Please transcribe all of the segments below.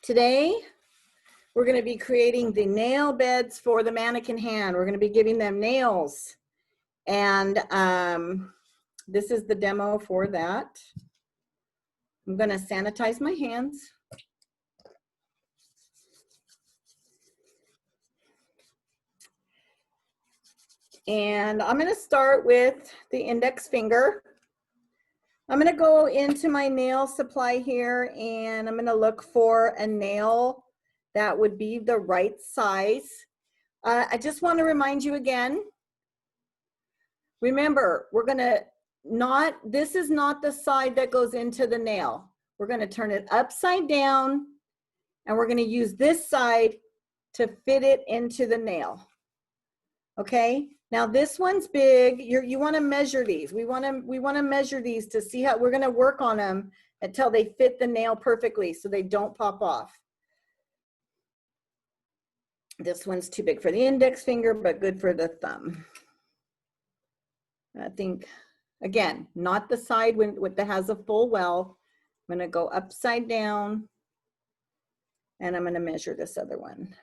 Today, we're going to be creating the nail beds for the mannequin hand. We're going to be giving them nails. And this is the demo for that. I'm going to sanitize my hands. And I'm going to start with the index finger. I'm going to go into my nail supply here and I'm going to look for a nail that would be the right size. I just want to remind you again, remember, we're going to this is not the side that goes into the nail. We're going to turn it upside down and we're going to use this side to fit it into the nail. Okay, now this one's big. You want to measure these. We want to measure these to see how we're going to work on them until they fit the nail perfectly so they don't pop off. This one's too big for the index finger, but good for the thumb. I think, again, not the side that has a full well. I'm going to go upside down and I'm going to measure this other one.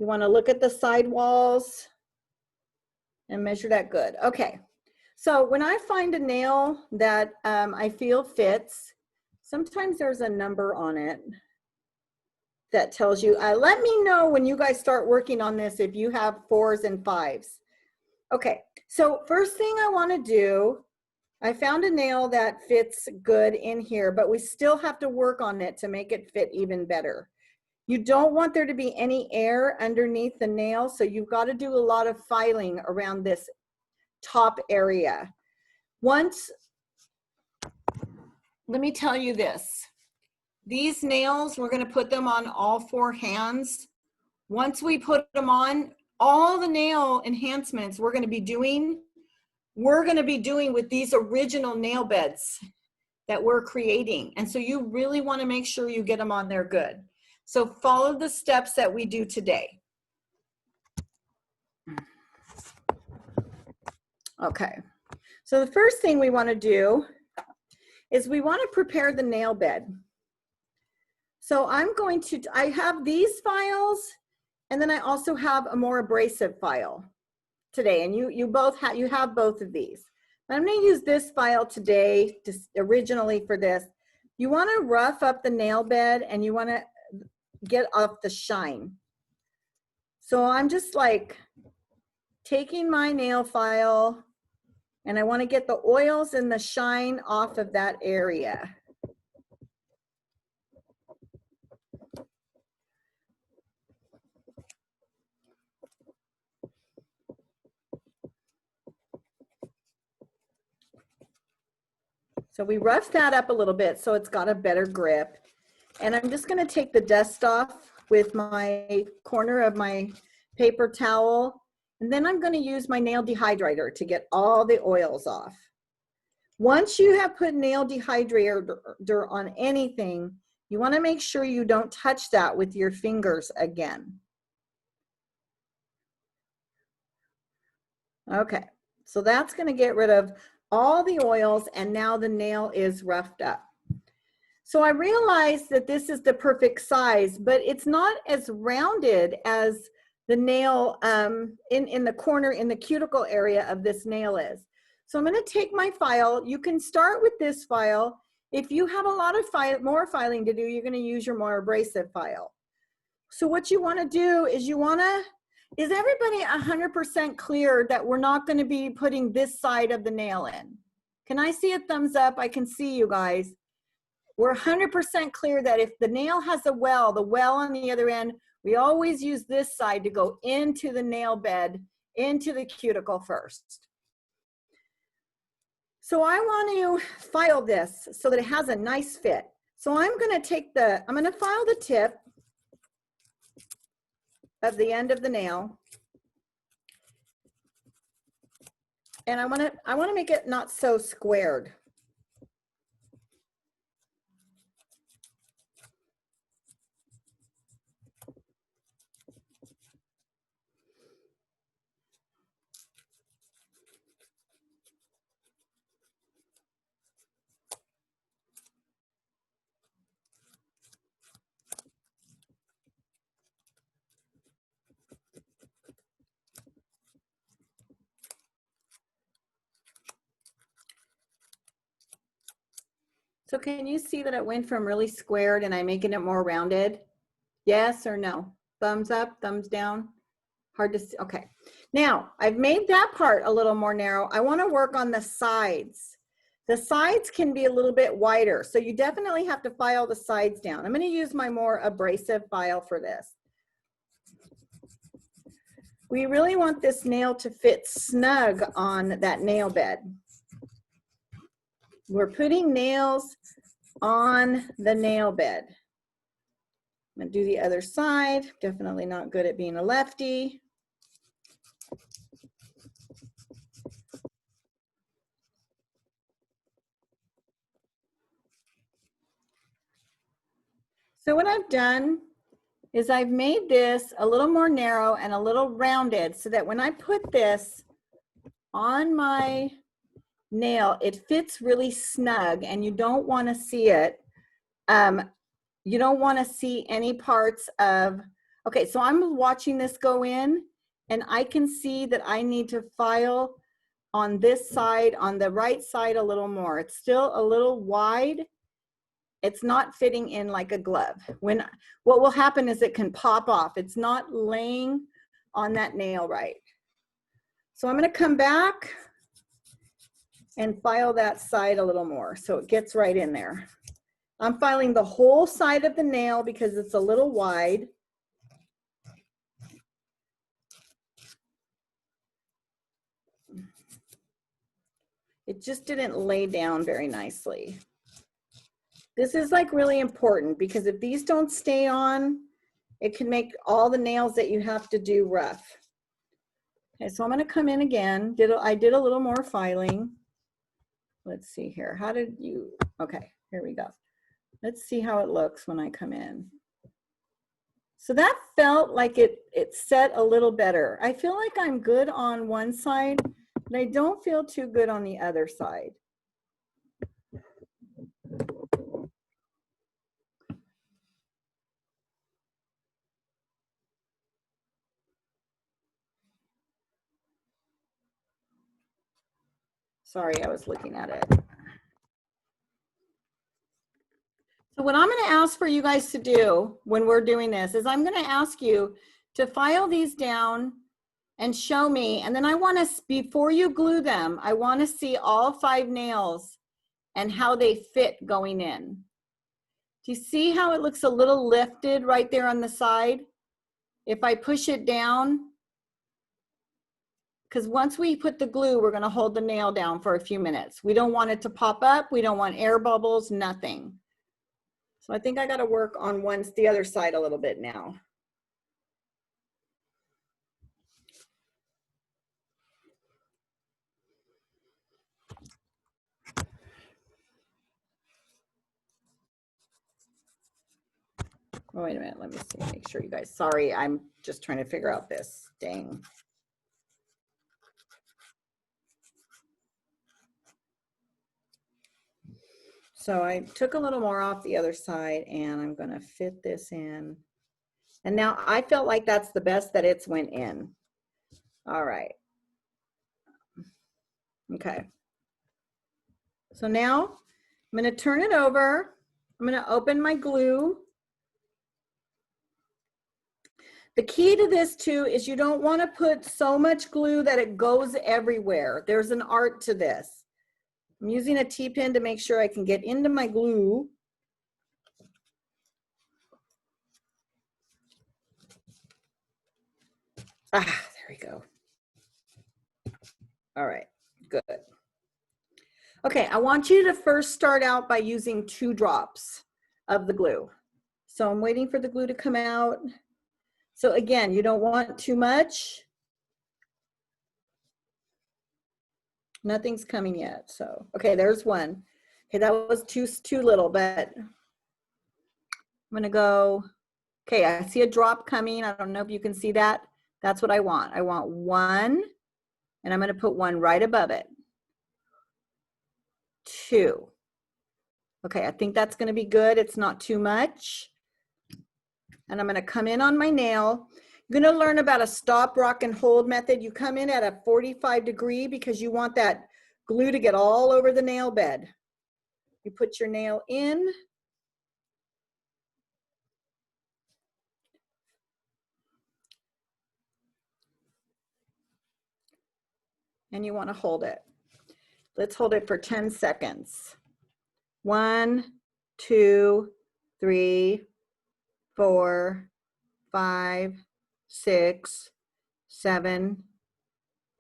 You want to look at the side walls and measure that good. Okay, so when I find a nail that I feel fits, sometimes there's a number on it that tells you, let me know when you guys start working on this if you have 4s and 5s. Okay, so first thing I want to do, I found a nail that fits good in here, but we still have to work on it to make it fit even better. You don't want there to be any air underneath the nail, so you've got to do a lot of filing around this top area. Let me tell you this. These nails, we're going to put them on all 4 hands. Once we put them on, all the nail enhancements we're going to be doing with these original nail beds that we're creating. And so you really want to make sure you get them on there good. So follow the steps that we do today. Okay, so the first thing we want to do is we want to prepare the nail bed. So I have these files and then I also have a more abrasive file today, and you have both of these. But I'm going to use this file today originally for this. You want to rough up the nail bed and you want to get off the shine. So I'm just like taking my nail file and I want to get the oils and the shine off of that area. So we roughed that up a little bit so it's got a better grip. And I'm just going to take the dust off with my corner of my paper towel. And then I'm going to use my nail dehydrator to get all the oils off. Once you have put nail dehydrator on anything, you want to make sure you don't touch that with your fingers again. Okay, so that's going to get rid of all the oils, and now the nail is roughed up. So I realized that this is the perfect size, but it's not as rounded as the nail in the corner in the cuticle area of this nail is. So I'm going to take my file. You can start with this file. If you have a lot of more filing to do, you're going to use your more abrasive file. So what you want to do is is everybody 100% clear that we're not going to be putting this side of the nail in? Can I see a thumbs up? I can see you guys. We're 100% clear that if the nail has a well, the well on the other end, we always use this side to go into the nail bed, into the cuticle first. So I want to file this so that it has a nice fit. So I'm going to file the tip of the end of the nail. And I want to make it not so squared. So can you see that it went from really squared and I'm making it more rounded? Yes or no? Thumbs up, thumbs down? Hard to see. Okay. Now, I've made that part a little more narrow. I want to work on the sides. The sides can be a little bit wider, so you definitely have to file the sides down. I'm going to use my more abrasive file for this. We really want this nail to fit snug on that nail bed. We're putting nails on the nail bed. I'm going to do the other side. Definitely not good at being a lefty. So what I've done is I've made this a little more narrow and a little rounded so that when I put this on my nail, it fits really snug and you don't want to see it. You don't want to see any parts of, okay, so I'm watching this go in and I can see that I need to file on this side, on the right side a little more. It's still a little wide. It's not fitting in like a glove. What will happen is it can pop off. It's not laying on that nail right. So I'm going to come back and file that side a little more so it gets right in there. I'm filing the whole side of the nail because it's a little wide. It just didn't lay down very nicely. This is like really important because if these don't stay on, it can make all the nails that you have to do rough. Okay, so I'm going to come in again. I did a little more filing. Let's see here. How did you, okay, here we go. Let's see how it looks when I come in. So that felt like it set a little better. I feel like I'm good on one side, but I don't feel too good on the other side. Sorry, I was looking at it. So what I'm going to ask for you guys to do when we're doing this is I'm going to ask you to file these down and show me. And then I want to, before you glue them, I want to see all 5 nails and how they fit going in. Do you see how it looks a little lifted right there on the side? If I push it down, because once we put the glue, we're going to hold the nail down for a few minutes. We don't want it to pop up. We don't want air bubbles, nothing. So I think I got to work on the other side a little bit now. Oh, wait a minute. Let me see. Make sure you guys, sorry, I'm just trying to figure out this. Dang. So I took a little more off the other side and I'm going to fit this in. And now I felt like that's the best that it's went in. All right. Okay. So now I'm going to turn it over. I'm going to open my glue. The key to this too is you don't want to put so much glue that it goes everywhere. There's an art to this. I'm using a T-pin to make sure I can get into my glue. Ah, there we go. All right, good. Okay, I want you to first start out by using 2 drops of the glue. So I'm waiting for the glue to come out. So again, you don't want too much. Nothing's coming yet. So, okay, there's one. Okay, that was too little, but I'm gonna go, okay, I see a drop coming. I don't know if you can see that. That's what I want. I want 1, and I'm gonna put 1 right above it. 2. Okay, I think that's gonna be good. It's not too much. And I'm gonna come in on my nail. You're gonna learn about a stop, rock, and hold method. You come in at a 45 degree because you want that glue to get all over the nail bed. You put your nail in. And you want to hold it. Let's hold it for 10 seconds. 1, 2, 3, 4, 5, 6, 7,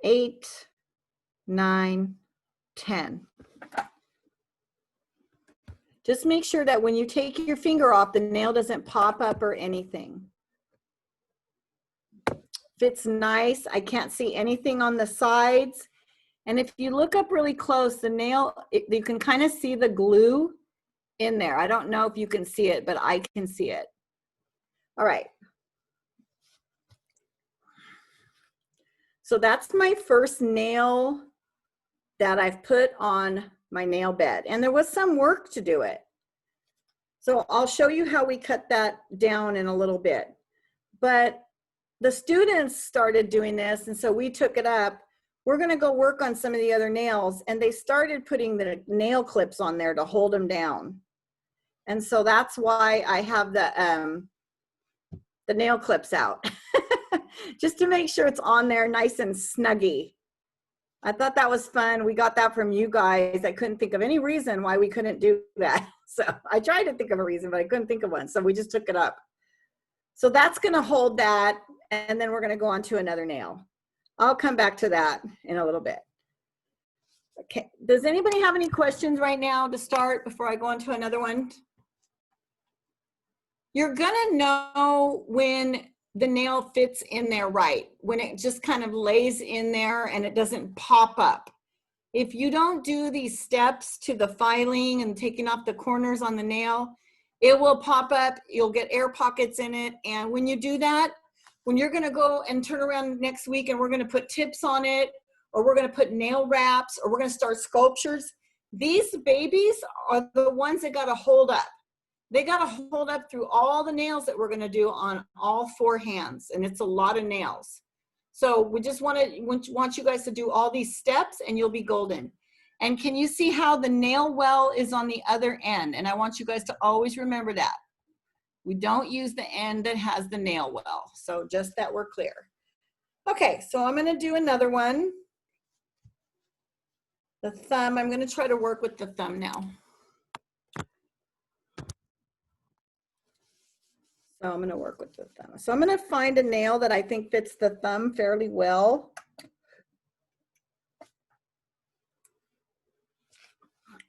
8, 9, 10. Just make sure that when you take your finger off, the nail doesn't pop up or anything. Fits nice. I can't see anything on the sides. And if you look up really close, the nail, you can kind of see the glue in there. I don't know if you can see it, but I can see it. All right. So that's my first nail that I've put on my nail bed. And there was some work to do it. So I'll show you how we cut that down in a little bit. But the students started doing this, and so we took it up. We're gonna go work on some of the other nails, and they started putting the nail clips on there to hold them down. And so that's why I have the nail clips out, just to make sure it's on there nice and snuggy. I thought that was fun. We got that from you guys. I couldn't think of any reason why we couldn't do that. So I tried to think of a reason, but I couldn't think of one. So we just took it up. So that's gonna hold that, and then we're gonna go on to another nail. I'll come back to that in a little bit. Okay, does anybody have any questions right now to start before I go on to another one? You're gonna know when the nail fits in there right, when it just kind of lays in there and it doesn't pop up. If you don't do these steps to the filing and taking off the corners on the nail, it will pop up, you'll get air pockets in it, and when you do that, when you're gonna go and turn around next week and we're gonna put tips on it, or we're gonna put nail wraps, or we're gonna start sculptures, these babies are the ones that gotta hold up. They gotta hold up through all the nails that we're gonna do on all 4 hands, and it's a lot of nails. So we just want you guys to do all these steps and you'll be golden. And can you see how the nail well is on the other end? And I want you guys to always remember that. We don't use the end that has the nail well. So just that we're clear. Okay, so I'm gonna do another one. The thumb, I'm gonna try to work with the thumb now. So I'm gonna work with the thumb. So I'm gonna find a nail that I think fits the thumb fairly well.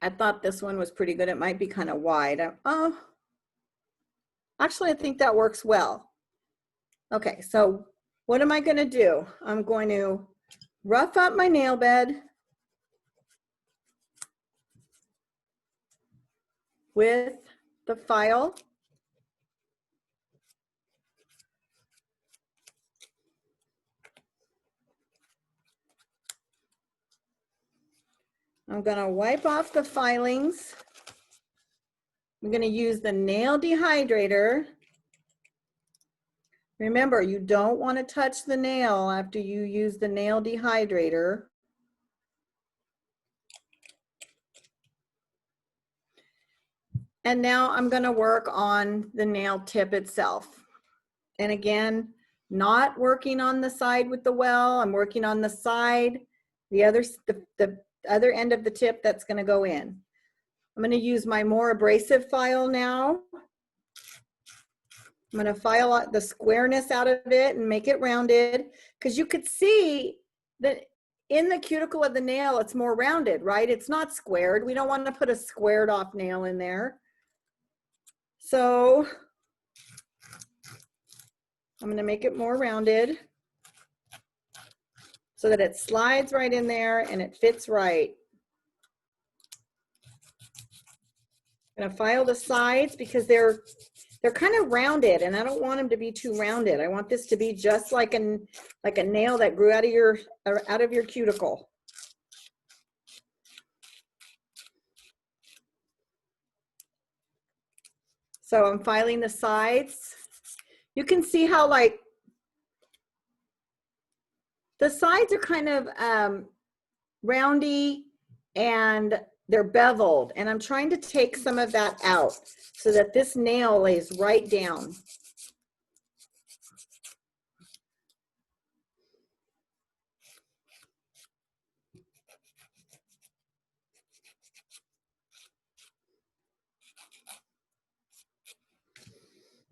I thought this one was pretty good. It might be kind of wide. Actually, I think that works well. Okay, so what am I gonna do? I'm going to rough up my nail bed with the file. I'm gonna wipe off the filings. I'm gonna use the nail dehydrator. Remember, you don't wanna touch the nail after you use the nail dehydrator. And now I'm gonna work on the nail tip itself. And again, not working on the side with the well, I'm working on the side, the other end of the tip that's gonna go in. I'm gonna use my more abrasive file now. I'm gonna file out the squareness out of it and make it rounded, because you could see that in the cuticle of the nail, it's more rounded, right? It's not squared. We don't wanna put a squared off nail in there. So I'm gonna make it more rounded so that it slides right in there and it fits right. I'm gonna file the sides because they're kind of rounded, and I don't want them to be too rounded. I want this to be just like a nail that grew out of your cuticle. So I'm filing the sides. You can see how like the sides are kind of roundy, and they're beveled, and I'm trying to take some of that out so that this nail lays right down.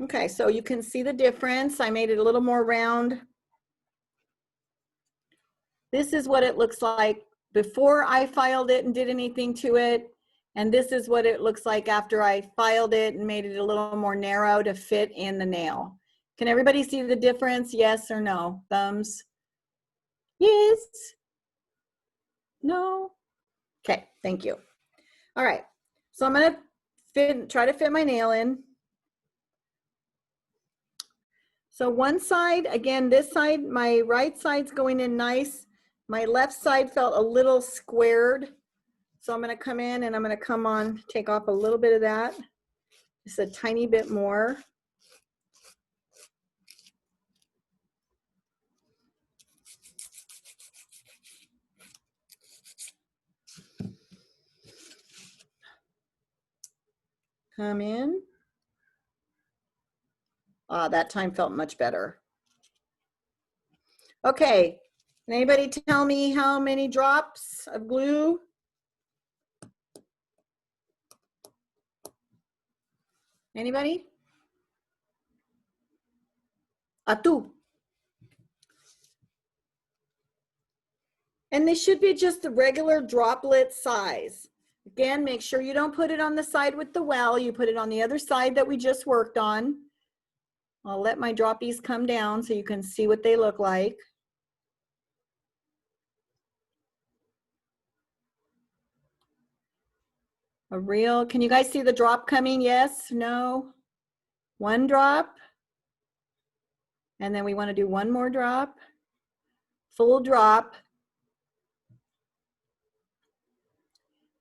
Okay, so you can see the difference. I made it a little more round. This is what it looks like before I filed it and did anything to it. And this is what it looks like after I filed it and made it a little more narrow to fit in the nail. Can everybody see the difference? Yes or no? Thumbs? Yes? No? Okay, thank you. All right, so I'm gonna try to fit my nail in. So one side, again, this side, my right side's going in nice. My left side felt a little squared. So I'm gonna come in and I'm gonna come on, take off a little bit of that, just a tiny bit more. Come in. That time felt much better. Okay, can anybody tell me how many drops of glue? Anybody? Two. And they should be just the regular droplet size. Again, make sure you don't put it on the side with the well. You put it on the other side that we just worked on. I'll let my droppies come down so you can see what they look like. A real, can you guys see the drop coming? Yes, no? One drop. And then we want to do one more drop. Full drop.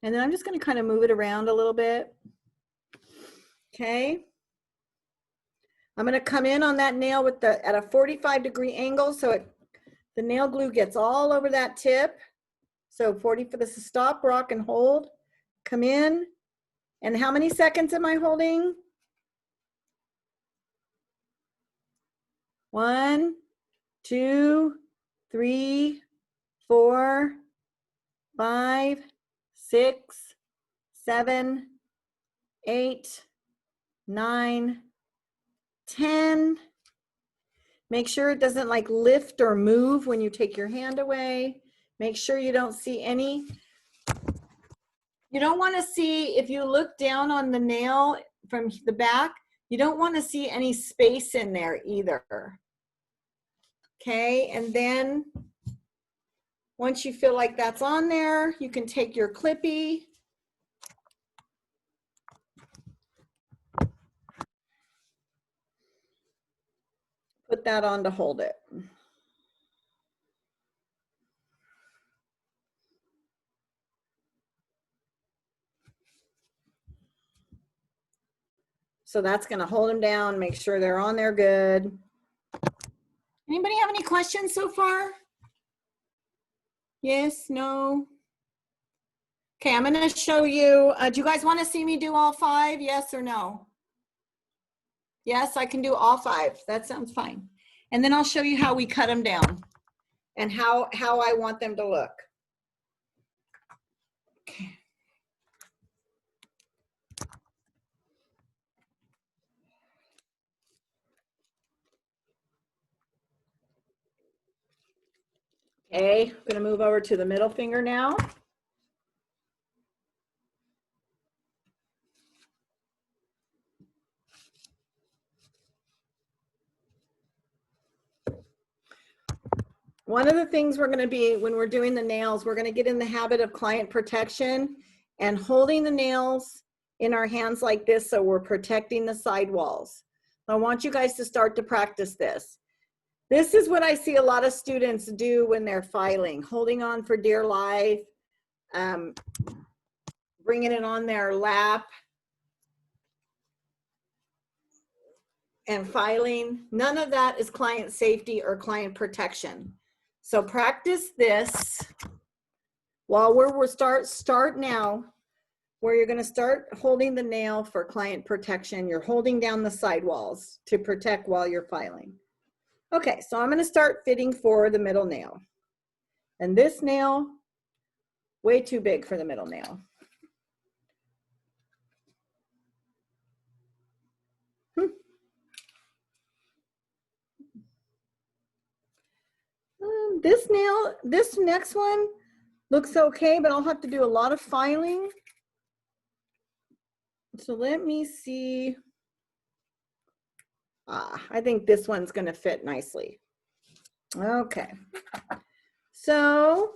And then I'm just going to kind of move it around a little bit. Okay. I'm going to come in on that nail with at a 45-degree angle so the nail glue gets all over that tip. So 40 for this is stop, rock, and hold. Come in. And how many seconds am I holding? 1, 2, 3, 4, 5, 6, 7, 8, 9, 10. Make sure it doesn't like lift or move when you take your hand away. Make sure you don't see any. You don't want to see, if you look down on the nail from the back, you don't want to see any space in there either. Okay, and then once you feel like that's on there, you can take your clippy. Put that on to hold it. So that's going to hold them down, make sure they're on there good. Anybody have any questions so far? Yes, no? Okay, I'm going to show you. Do you guys want to see me do all 5? Yes or no? Yes, I can do all 5. That sounds fine. And then I'll show you how we cut them down and how I want them to look. Okay. Okay, I'm going to move over to the middle finger now. One of the things we're going to be, when we're doing the nails, we're going to get in the habit of client protection and holding the nails in our hands like this so we're protecting the sidewalls. I want you guys to start to practice this. This is what I see a lot of students do when they're filing, holding on for dear life, bringing it on their lap, and filing. None of that is client safety or client protection. So practice this while we're start now. where you're going to start holding the nail for client protection. You're holding down the sidewalls to protect while you're filing. Okay, so I'm going to start fitting for the middle nail. And this nail, way too big for the middle nail. This next one looks okay, but I'll have to do a lot of filing. So let me see. I think this one's going to fit nicely. Okay. So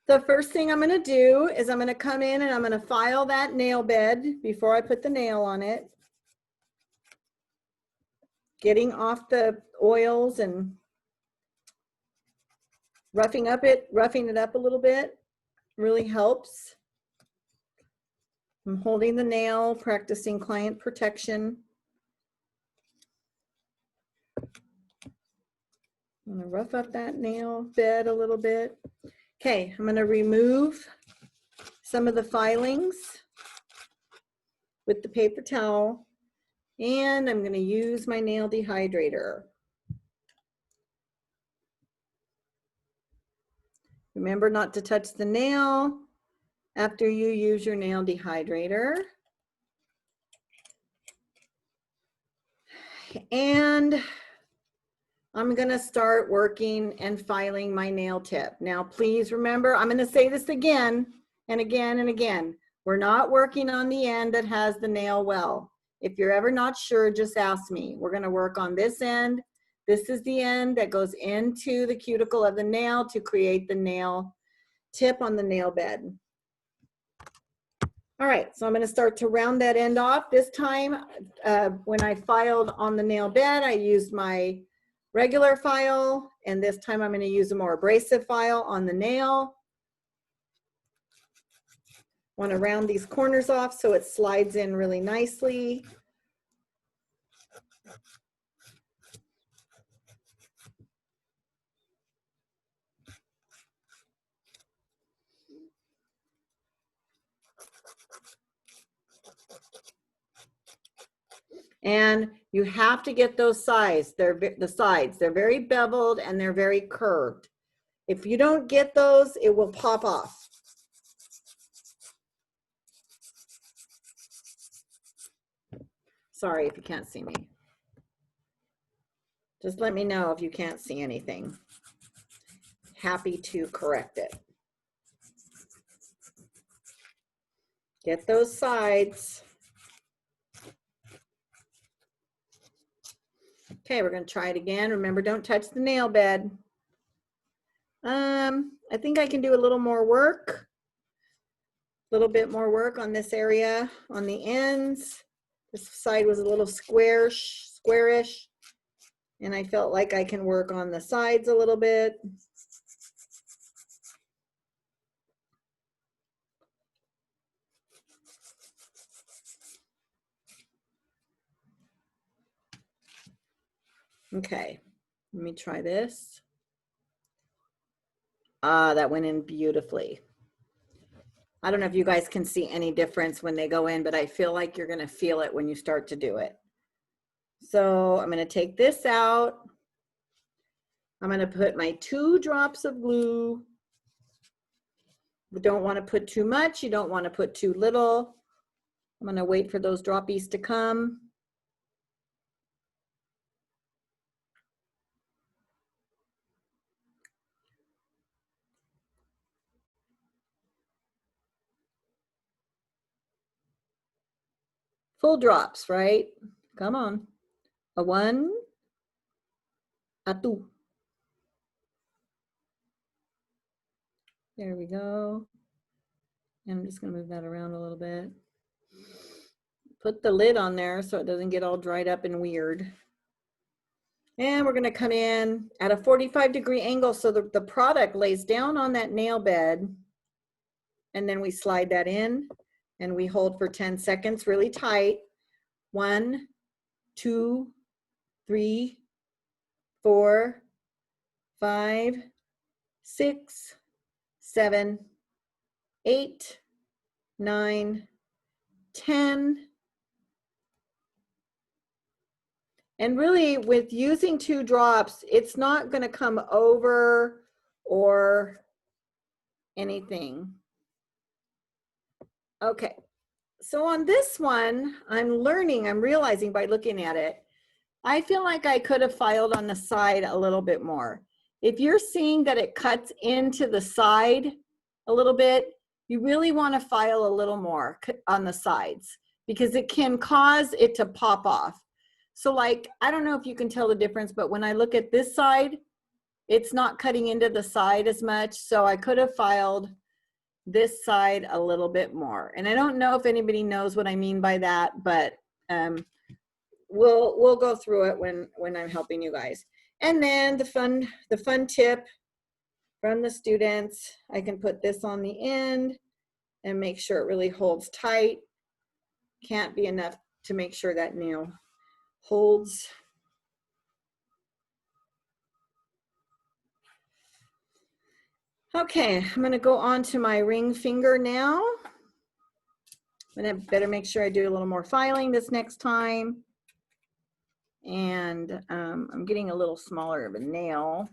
the first thing I'm going to do is I'm going to come in and I'm going to file that nail bed before I put the nail on it. Getting off the oils and roughing it up a little bit really helps. I'm holding the nail, practicing client protection. I'm gonna rough up that nail bed a little bit. Okay, I'm gonna remove some of the filings with the paper towel, and I'm gonna use my nail dehydrator. Remember not to touch the nail after you use your nail dehydrator. And I'm gonna start working and filing my nail tip. Now, please remember, I'm gonna say this again and again and again. We're not working on the end that has the nail well. If you're ever not sure, just ask me. We're gonna work on this end. This is the end that goes into the cuticle of the nail to create the nail tip on the nail bed. All right, so I'm gonna start to round that end off. This time, when I filed on the nail bed, I used my regular file, and this time I'm gonna use a more abrasive file on the nail. Wanna round these corners off so it slides in really nicely. And you have to get those sides. They're very beveled and they're very curved. If you don't get those, it will pop off. Sorry if you can't see me. Just let me know if you can't see anything. Happy to correct it. Get those sides. Okay, we're going to try it again. Remember, don't touch the nail bed. I think I can do a little more work. A little bit more work on this area, on the ends. This side was a little squarish, and I felt like I can work on the sides a little bit. Okay, let me try this. That went in beautifully. I don't know if you guys can see any difference when they go in, but I feel like you're gonna feel it when you start to do it. So I'm gonna take this out. I'm gonna put my 2 drops of glue. You don't wanna put too much, you don't wanna put too little. I'm gonna wait for those droppies to come. Full drops, right? Come on. A 1, a 2. There we go. And I'm just gonna move that around a little bit. Put the lid on there so it doesn't get all dried up and weird. And we're gonna come in at a 45-degree angle so the product lays down on that nail bed, and then we slide that in and we hold for 10 seconds really tight. 1, 2, 3, 4, 5, 6, 7, 8, 9, 10. And really, with using 2 drops, it's not going to come over or anything. Okay, so on this one, I'm realizing by looking at it, I feel like I could have filed on the side a little bit more. If you're seeing that it cuts into the side a little bit, you really want to file a little more on the sides because it can cause it to pop off. So like, I don't know if you can tell the difference, but when I look at this side, it's not cutting into the side as much. So I could have filed this side a little bit more. And I don't know if anybody knows what I mean by that, but we'll go through it when I'm helping you guys. And then the fun tip from the students, I can put this on the end and make sure it really holds tight. Can't be enough to make sure that nail holds. Okay, I'm gonna go on to my ring finger now. I'm gonna better make sure I do a little more filing this next time. And I'm getting a little smaller of a nail.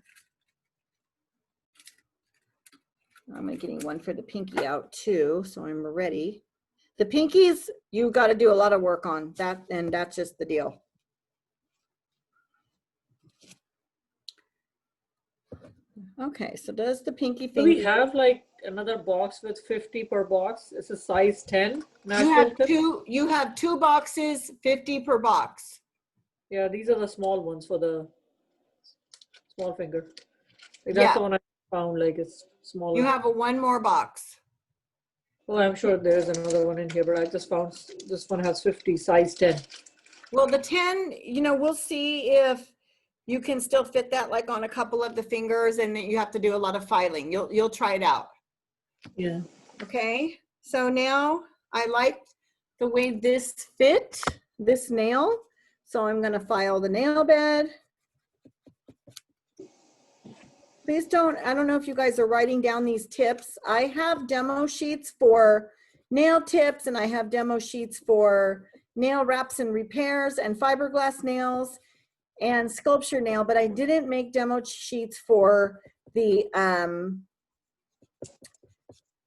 I'm getting one for the pinky out too, so I'm ready. The pinkies, you got to do a lot of work on that, and that's just the deal. Okay, so does the pinky finger. Do we have like another box with 50 per box? It's a size 10 you have 2 boxes, 50 per box. Yeah, these are the small ones for the small finger. Like that's the one I found, like it's smaller. You have one more box. Oh, I'm sure there's another one in here, but I just found this one has 50, size 10. Well, the 10, you know, we'll see if you can still fit that like on a couple of the fingers, and then you have to do a lot of filing. You'll try it out. Yeah. Okay, so now I like the way this fit, this nail. So I'm gonna file the nail bed. Please don't, I don't know if you guys are writing down these tips. I have demo sheets for nail tips, and I have demo sheets for nail wraps and repairs and fiberglass nails and sculpture nail, but I didn't make demo sheets for the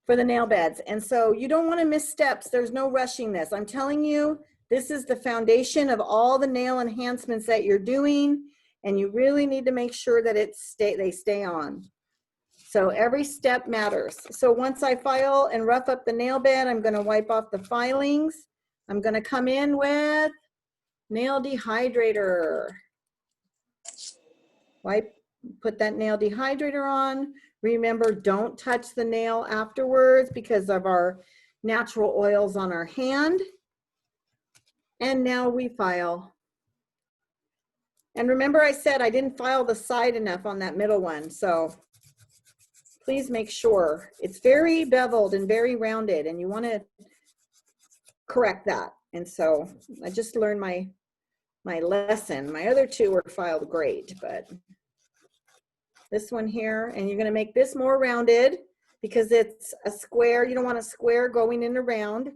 nail beds. And so you don't want to miss steps. There's no rushing this. I'm telling you, this is the foundation of all the nail enhancements that you're doing, and you really need to make sure that they stay on. So every step matters. So once I file and rough up the nail bed, I'm going to wipe off the filings. I'm going to come in with nail dehydrator. Put that nail dehydrator on. Remember, don't touch the nail afterwards because of our natural oils on our hand. And now we file. And remember, I said I didn't file the side enough on that middle one. So please make sure. It's very beveled and very rounded, and you want to correct that. And so I just learned my lesson. My other 2 were filed great, but this one here, and you're going to make this more rounded because it's a square. You don't want a square going in around.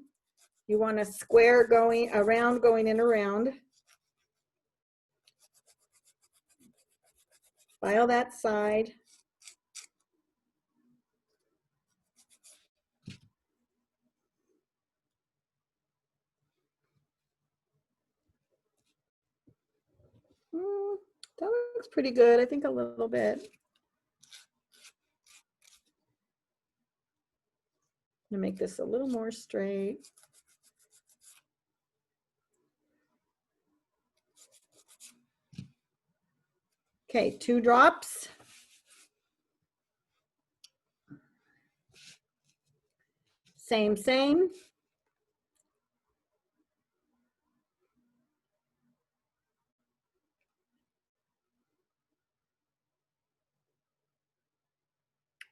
You want a square going around, going in around. File that side. That looks pretty good. I think a little bit. I'm gonna make this a little more straight. Okay, 2 drops. Same.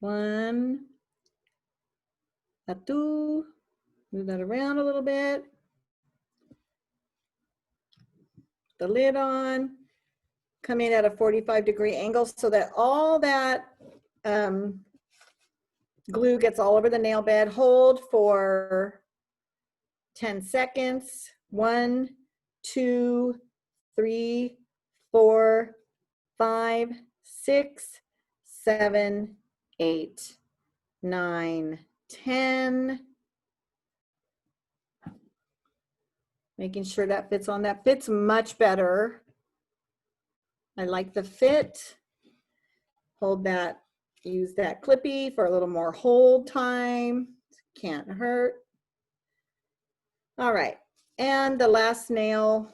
One, two, move that around a little bit. The lid on, come in at a 45-degree angle so that all that glue gets all over the nail bed. Hold for 10 seconds. 1, 2, 3, 4, 5, 6, 7, 8, 9, 10. Making sure that fits on. That fits much better. I like the fit. Hold that, use that clippy for a little more hold time. Can't hurt. All right, and the last nail.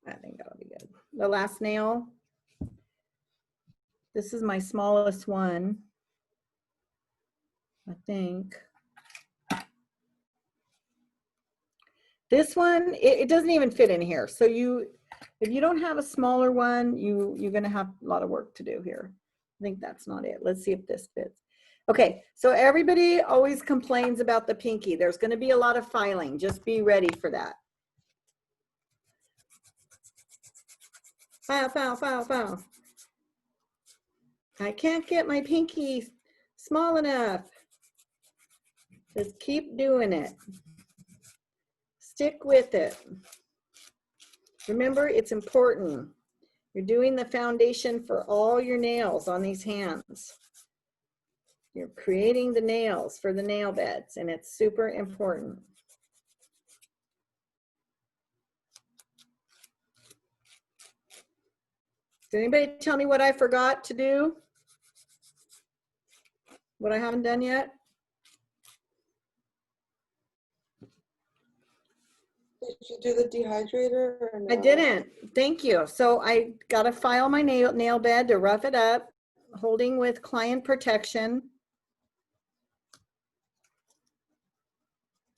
I think that'll be good. The last nail. This is my smallest one, I think. This one, it doesn't even fit in here. So if you don't have a smaller one, you're gonna have a lot of work to do here. I think that's not it. Let's see if this fits. Okay, so everybody always complains about the pinky. There's gonna be a lot of filing. Just be ready for that. File, file, file, file. I can't get my pinky small enough. Just keep doing it. Stick with it. Remember, it's important. You're doing the foundation for all your nails on these hands. You're creating the nails for the nail beds, and it's super important. Did anybody tell me what I forgot to do? What I haven't done yet? Did you do the dehydrator or no? I didn't. Thank you. So I got to file my nail bed to rough it up, holding with client protection.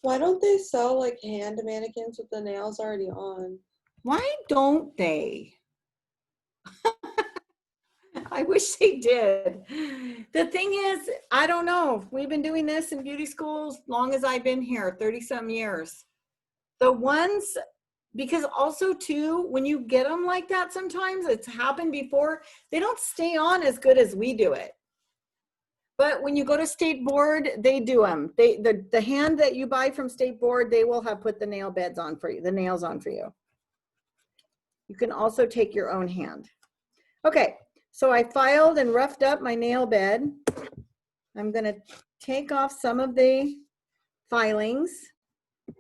Why don't they sell like hand mannequins with the nails already on? Why don't they? I wish they did. The thing is, I don't know. We've been doing this in beauty schools long as I've been here, 30-some years. The ones, because also too, when you get them like that, sometimes it's happened before, they don't stay on as good as we do it. But when you go to State Board, they do them. The hand that you buy from State Board, they will have put the nail beds on for you, the nails on for you. You can also take your own hand. Okay, so I filed and roughed up my nail bed. I'm gonna take off some of the filings.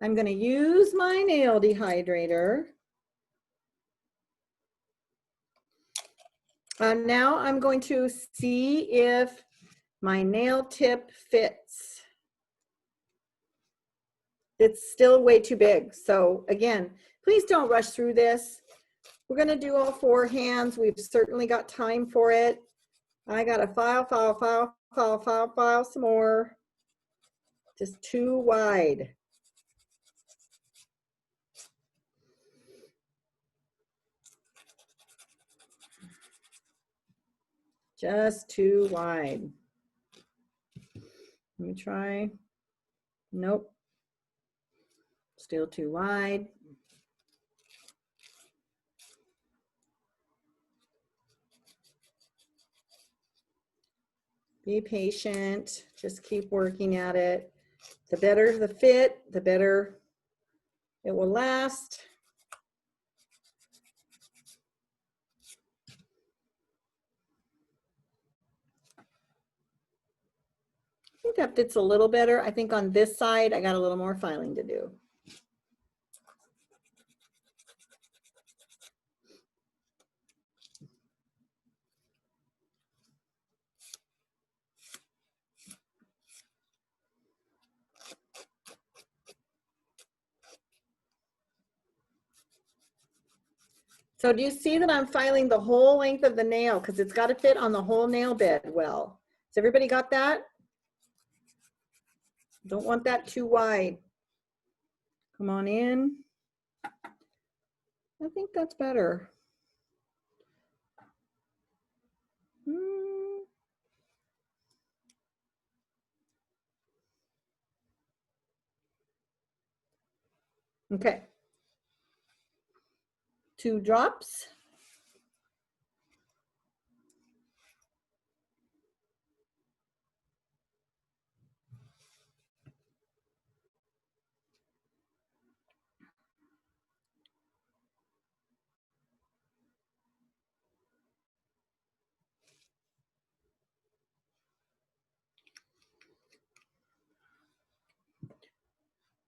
I'm gonna use my nail dehydrator. Now I'm going to see if my nail tip fits. It's still way too big. So again, please don't rush through this. We're gonna do all 4 hands. We've certainly got time for it. I gotta file, file, file, file, file, file some more. Just too wide. Just too wide. Let me try. Nope. Still too wide. Be patient. Just keep working at it. The better the fit, the better it will last. I think that fits a little better. I think on this side, I got a little more filing to do. So do you see that I'm filing the whole length of the nail because it's got to fit on the whole nail bed well? Has everybody got that? Don't want that too wide. Come on in. I think that's better. Okay. 2 drops.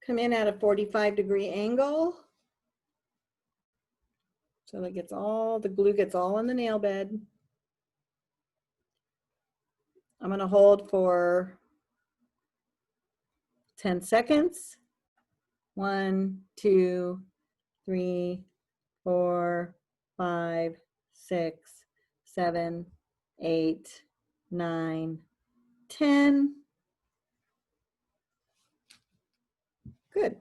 Come in at a 45-degree angle. So that gets all, the glue gets all in the nail bed. I'm gonna hold for 10 seconds. 1, 2, 3, 4, 5, 6, 7, 8, 9, 10. Good.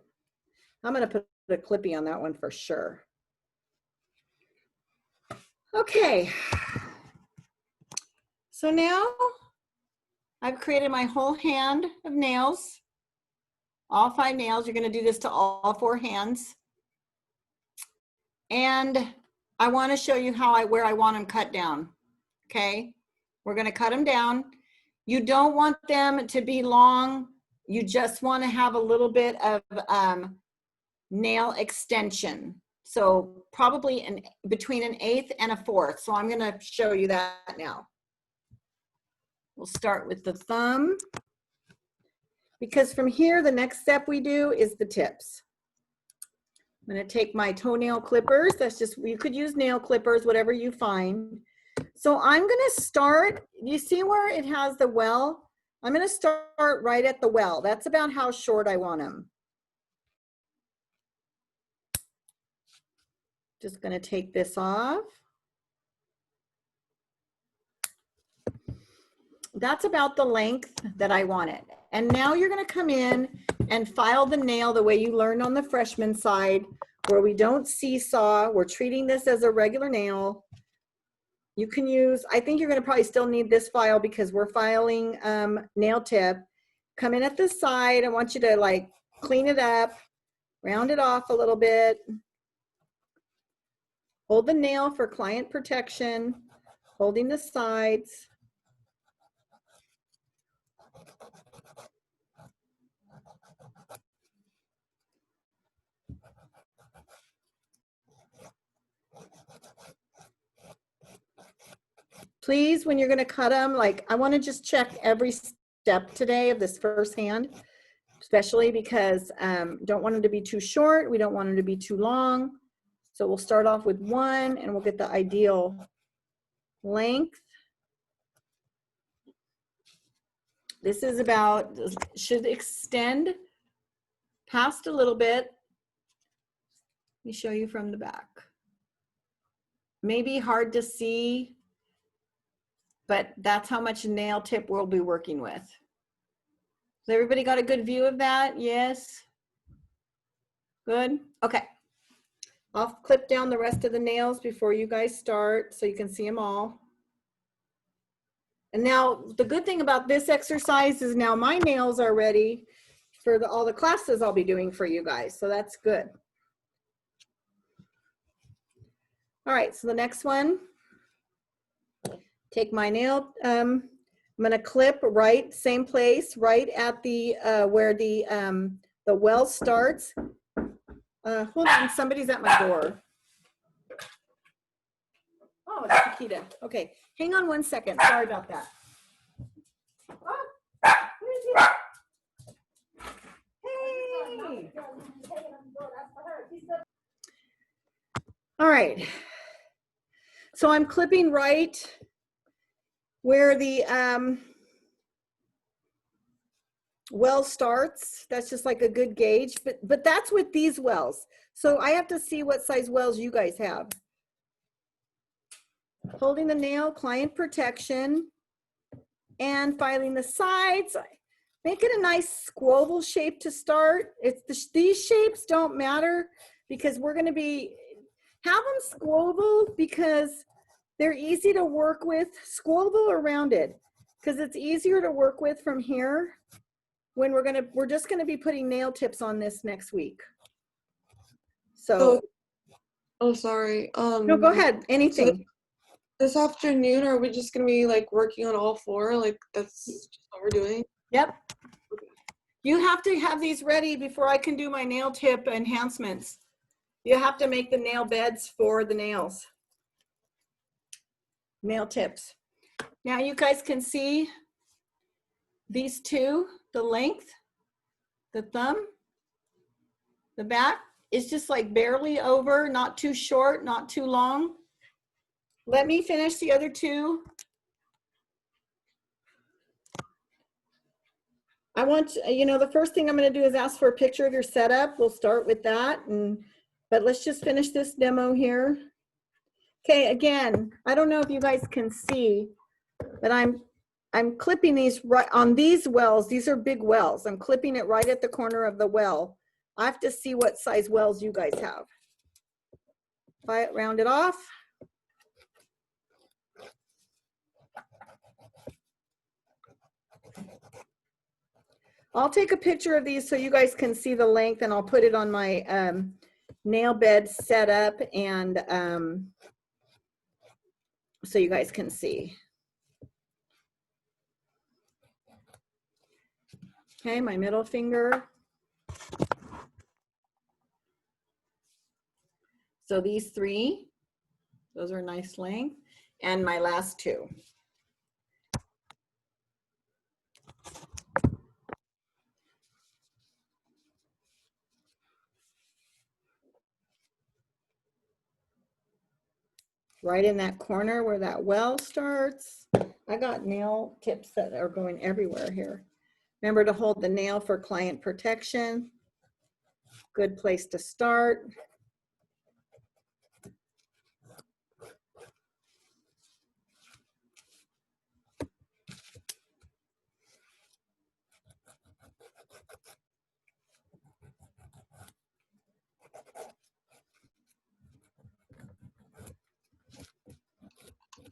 I'm gonna put a clippy on that one for sure. Okay. So now I've created my whole hand of nails. All 5 nails. You're gonna do this to all 4 hands. And I wanna show you how where I want them cut down, okay? We're gonna cut them down. You don't want them to be long. You just wanna have a little bit of nail extension. So probably between an 1/8 and a 1/4. So I'm gonna show you that now. We'll start with the thumb. Because from here, the next step we do is the tips. I'm gonna take my toenail clippers. That's just, you could use nail clippers, whatever you find. So I'm gonna start, you see where it has the well? I'm gonna start right at the well. That's about how short I want them. Just gonna take this off. That's about the length that I want it. And now you're gonna come in and file the nail the way you learned on the freshman side, where we don't seesaw. We're treating this as a regular nail. You can use, I think you're gonna probably still need this file because we're filing nail tip. Come in at the side. I want you to like clean it up, round it off a little bit. Hold the nail for client protection, holding the sides. Please, when you're gonna cut them, like I wanna just check every step today of this first hand, especially because don't want them to be too short. We don't want them to be too long. So we'll start off with 1 and we'll get the ideal length. This is about, should extend past a little bit. Let me show you from the back. Maybe hard to see, but that's how much nail tip we'll be working with. Has everybody got a good view of that? Yes? Good? Okay. I'll clip down the rest of the nails before you guys start so you can see them all. And now the good thing about this exercise is now my nails are ready for all the classes I'll be doing for you guys. So that's good. All right, so the next one, take my nail, I'm gonna clip right, same place, right at the, where the well starts. Hold on, somebody's at my door. Oh, it's Chiquita. Okay, hang on 1 second, sorry about that. Oh, where's he? Hey! All right, so I'm clipping right where the well starts. That's just like a good gauge, but that's with these wells. So I have to see what size wells you guys have. Holding the nail, client protection, and filing the sides. Make it a nice squoval shape to start. These shapes don't matter because we're gonna have them squoval because they're easy to work with, squoval or rounded, because it's easier to work with from here when we're just gonna be putting nail tips on this next week. So, oh, sorry. no, go ahead, anything. So this afternoon, are we just gonna be like working on all 4? Like that's just what we're doing? Yep. You have to have these ready before I can do my nail tip enhancements. You have to make the nail beds for the nails. Nail tips. Now you guys can see these two, the length, the thumb. The back is just like barely over, not too short, not too long. Let me finish the other two. I want, the first thing I'm going to do is ask for a picture of your setup. We'll start with that, but let's just finish this demo here. Okay, again, I don't know if you guys can see, but I'm clipping these right on these wells. These are big wells. I'm clipping it right at the corner of the well. I have to see what size wells you guys have. If I round it off. I'll take a picture of these so you guys can see the length, and I'll put it on my nail bed setup, and so you guys can see. Okay, my middle finger. So these three, those are nice length, and my last two. Right in that corner where that well starts. I got nail tips that are going everywhere here. Remember to hold the nail for client protection. Good place to start.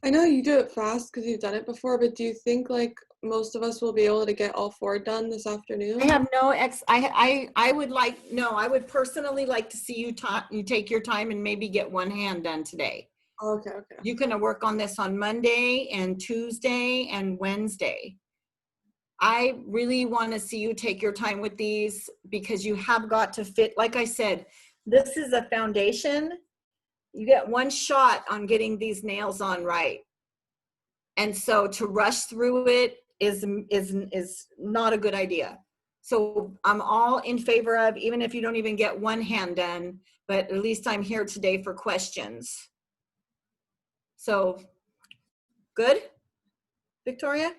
I know you do it fast because you've done it before, but do you think like most of us will be able to get all 4 done this afternoon? I have no I would personally like to see you take your time and maybe get one hand done today. Okay. You can work on this on Monday and Tuesday and Wednesday. I really want to see you take your time with these because you have got to fit, like I said, this is a foundation. You get one shot on getting these nails on right. And so to rush through it is not a good idea. So I'm all in favor of, even if you don't even get one hand done, but at least I'm here today for questions. So good, Victoria?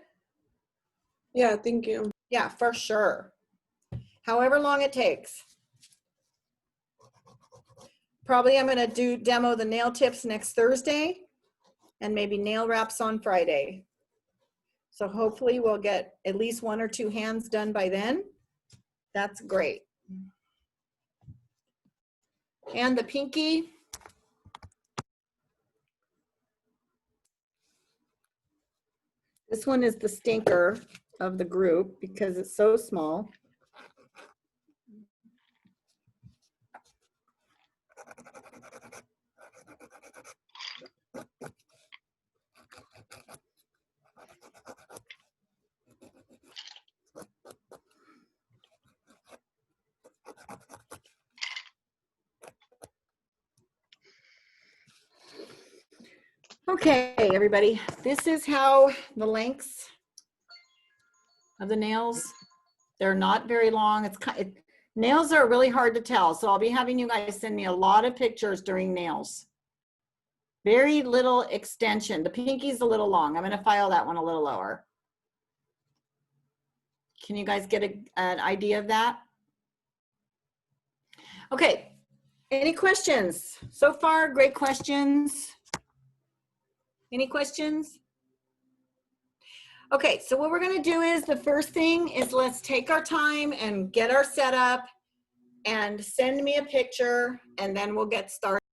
Yeah, thank you. Yeah, for sure. However long it takes. Probably I'm going to demo the nail tips next Thursday and maybe nail wraps on Friday. So hopefully we'll get at least 1 or 2 hands done by then. That's great. And the pinky. This one is the stinker of the group because it's so small. Okay, everybody, this is how the lengths of the nails, they're not very long. Nails are really hard to tell. So I'll be having you guys send me a lot of pictures during nails. Very little extension. The pinky's a little long. I'm going to file that one a little lower. Can you guys get an idea of that? Okay, any questions? So far, great questions. Any questions? Okay, so what we're gonna do is the first thing is let's take our time and get our setup and send me a picture and then we'll get started.